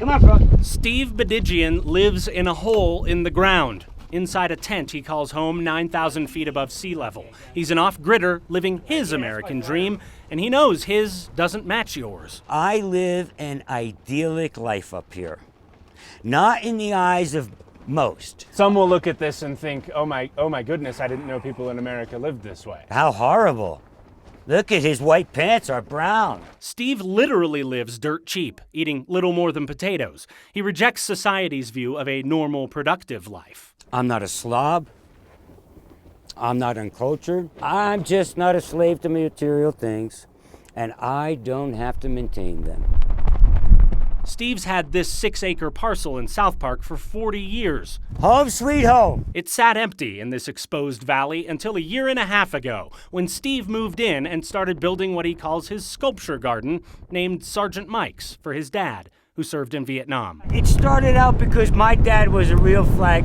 Come on, Frog. Steve Bedigian lives in a hole in the ground. Inside a tent he calls home 9,000 feet above sea level. He's an off-gridder living his American dream, and he knows his doesn't match yours. I live an idyllic life up here. Not in the eyes of most. Some will look at this and think, oh my goodness, I didn't know people in America lived this way. How horrible. Look at his white pants are brown. Steve literally lives dirt cheap, eating little more than potatoes. He rejects society's view of a normal, productive life. I'm not a slob. I'm not uncultured. I'm just not a slave to material things, and I don't have to maintain them. Steve's had this 6-acre parcel in South Park for 40 years. Home sweet home. It sat empty in this exposed valley until a year and a half ago, when Steve moved in and started building what he calls his sculpture garden, named Sergeant Mike's, for his dad, who served in Vietnam. It started out because my dad was a real flag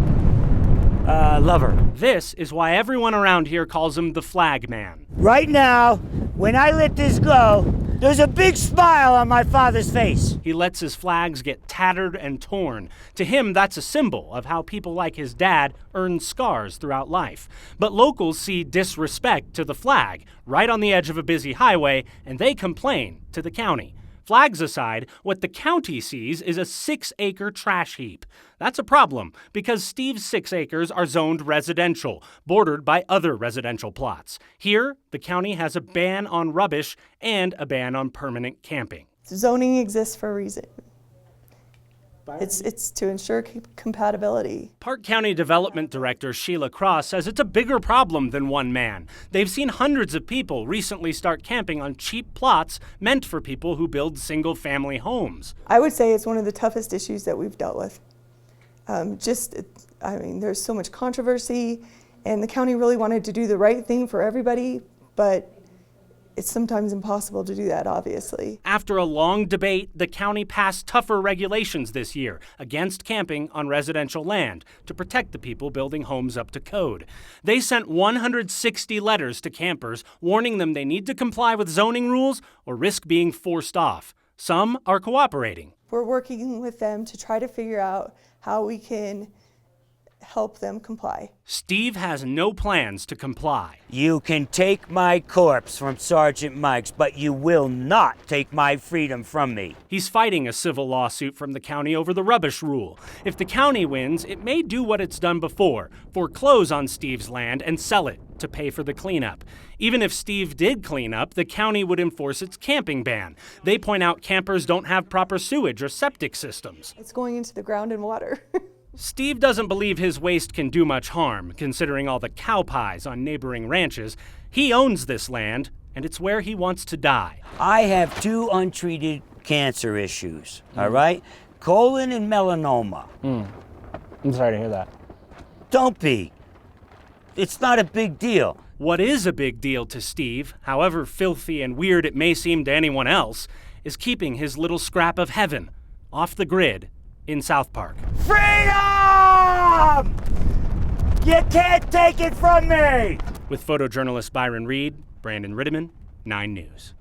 lover. This is why everyone around here calls him the Flag Man. Right now, when I let this go, there's a big smile on my father's face. He lets his flags get tattered and torn. To him, that's a symbol of how people like his dad earn scars throughout life. But locals see disrespect to the flag right on the edge of a busy highway, and they complain to the county. Flags aside, what the county sees is a 6-acre trash heap. That's a problem because Steve's 6 acres are zoned residential, bordered by other residential plots. Here, the county has a ban on rubbish and a ban on permanent camping. Zoning exists for a reason. It's to ensure compatibility. Park County Development Director Sheila Cross says it's a bigger problem than one man. They've seen hundreds of people recently start camping on cheap plots meant for people who build single-family homes. I would say it's one of the toughest issues that we've dealt with. There's so much controversy, and the county really wanted to do the right thing for everybody, but it's sometimes impossible to do that, obviously. After a long debate, the county passed tougher regulations this year against camping on residential land to protect the people building homes up to code. They sent 160 letters to campers warning them they need to comply with zoning rules or risk being forced off. Some are cooperating. We're working with them to try to figure out how we can help them comply. Steve has no plans to comply. You can take my corpse from Sergeant Mike's, but you will not take my freedom from me. He's fighting a civil lawsuit from the county over the rubbish rule. If the county wins, it may do what it's done before, foreclose on Steve's land and sell it to pay for the cleanup. Even if Steve did clean up, the county would enforce its camping ban. They point out campers don't have proper sewage or septic systems. It's going into the ground and water. Steve doesn't believe his waste can do much harm, considering all the cow pies on neighboring ranches. He owns this land, and it's where he wants to die. I have 2 untreated cancer issues, all right? Colon and melanoma. I'm sorry to hear that. Don't be. It's not a big deal. What is a big deal to Steve, however filthy and weird it may seem to anyone else, is keeping his little scrap of heaven off the grid in South Park. Freedom! You can't take it from me! With photojournalist Byron Reed, Brandon Rittiman, 9 News.